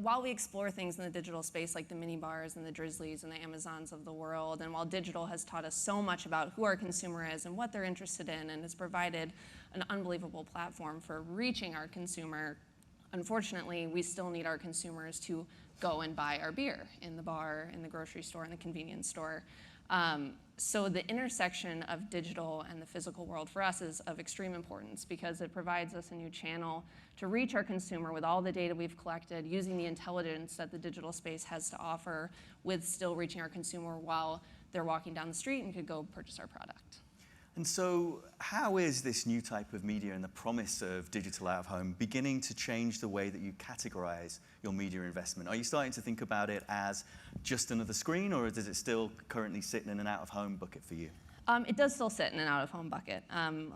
while we explore things in the digital space like the mini bars and the Drizzlies and the Amazons of the world, and while digital has taught us so much about who our consumer is and what they're interested in and has provided an unbelievable platform for reaching our consumer, unfortunately, we still need our consumers to go and buy our beer in the bar, in the grocery store, in the convenience store. So the intersection of digital and the physical world for us is of extreme importance because it provides us a new channel to reach our consumer with all the data we've collected, using the intelligence that the digital space has to offer, with still reaching our consumer while they're walking down the street and could go purchase our product. And so how is this new type of media and the promise of digital out-of-home beginning to change the way that you categorize your media investment? Are you starting to think about it as just another screen, or does it still currently sit in an out-of-home bucket for you? It does still sit in an out-of-home bucket.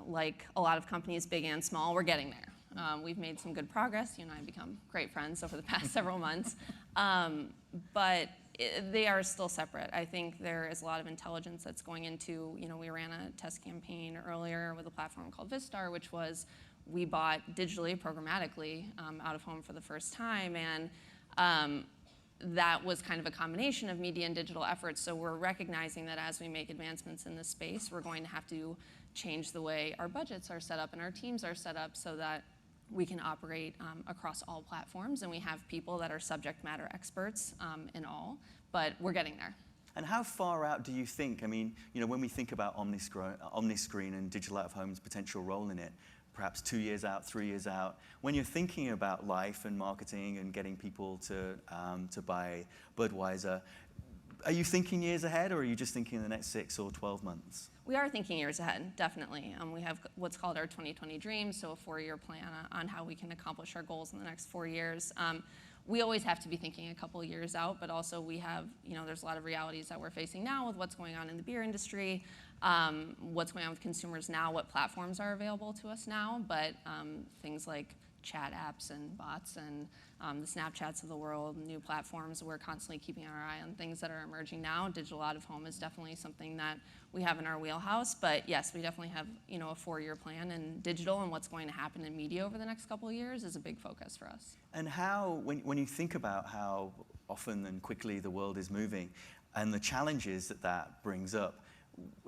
Like a lot of companies, big and small, we're getting there. We've made some good progress. You and I have become great friends over the past several months. But they are still separate. I think there is a lot of intelligence that's going into, we ran a test campaign earlier with a platform called Vistar, which was we bought digitally, programmatically, out of home for the first time. And that was kind of a combination of media and digital efforts. So we're recognizing that as we make advancements in this space, we're going to have to change the way our budgets are set up and our teams are set up so that we can operate across all platforms, and we have people that are subject matter experts in all, but we're getting there. And how far out do you think, when we think about omniscreen and digital out-of-home's potential role in it, perhaps 2 years out, 3 years out, when you're thinking about life and marketing and getting people to buy Budweiser, are you thinking years ahead, or are you just thinking in the next 6 or 12 months? We are thinking years ahead, definitely. We have what's called our 2020 Dream, so a 4-year plan on how we can accomplish our goals in the next 4 years. We always have to be thinking a couple of years out, but also we have, there's a lot of realities that we're facing now with what's going on in the beer industry, what's going on with consumers now, what platforms are available to us now, but things like chat apps and bots and the Snapchats of the world, new platforms. We're constantly keeping our eye on things that are emerging now. Digital out-of-home is definitely something that we have in our wheelhouse. But yes, we definitely have a 4-year plan, and digital and what's going to happen in media over the next couple of years is a big focus for us. And how, when you think about how often and quickly the world is moving and the challenges that brings up,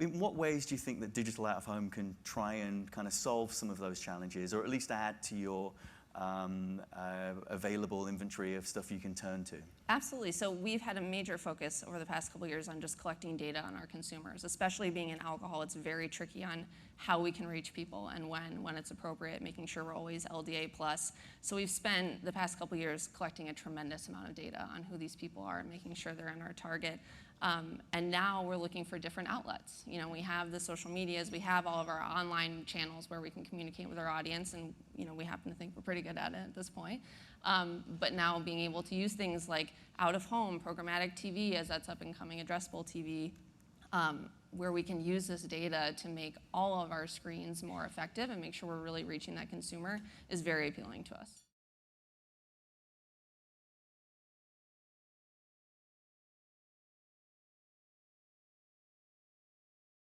in what ways do you think that digital out-of-home can try and kind of solve some of those challenges, or at least add to your available inventory of stuff you can turn to? Absolutely. So we've had a major focus over the past couple of years on just collecting data on our consumers. Especially being in alcohol, it's very tricky on how we can reach people and when it's appropriate, making sure we're always LDA plus. So we've spent the past couple of years collecting a tremendous amount of data on who these people are and making sure they're in our target. And now we're looking for different outlets. We have the social medias, we have all of our online channels where we can communicate with our audience, and we happen to think we're pretty good at it at this point. But now being able to use things like out-of-home, programmatic TV, as that's up and coming, addressable TV, where we can use this data to make all of our screens more effective and make sure we're really reaching that consumer is very appealing to us.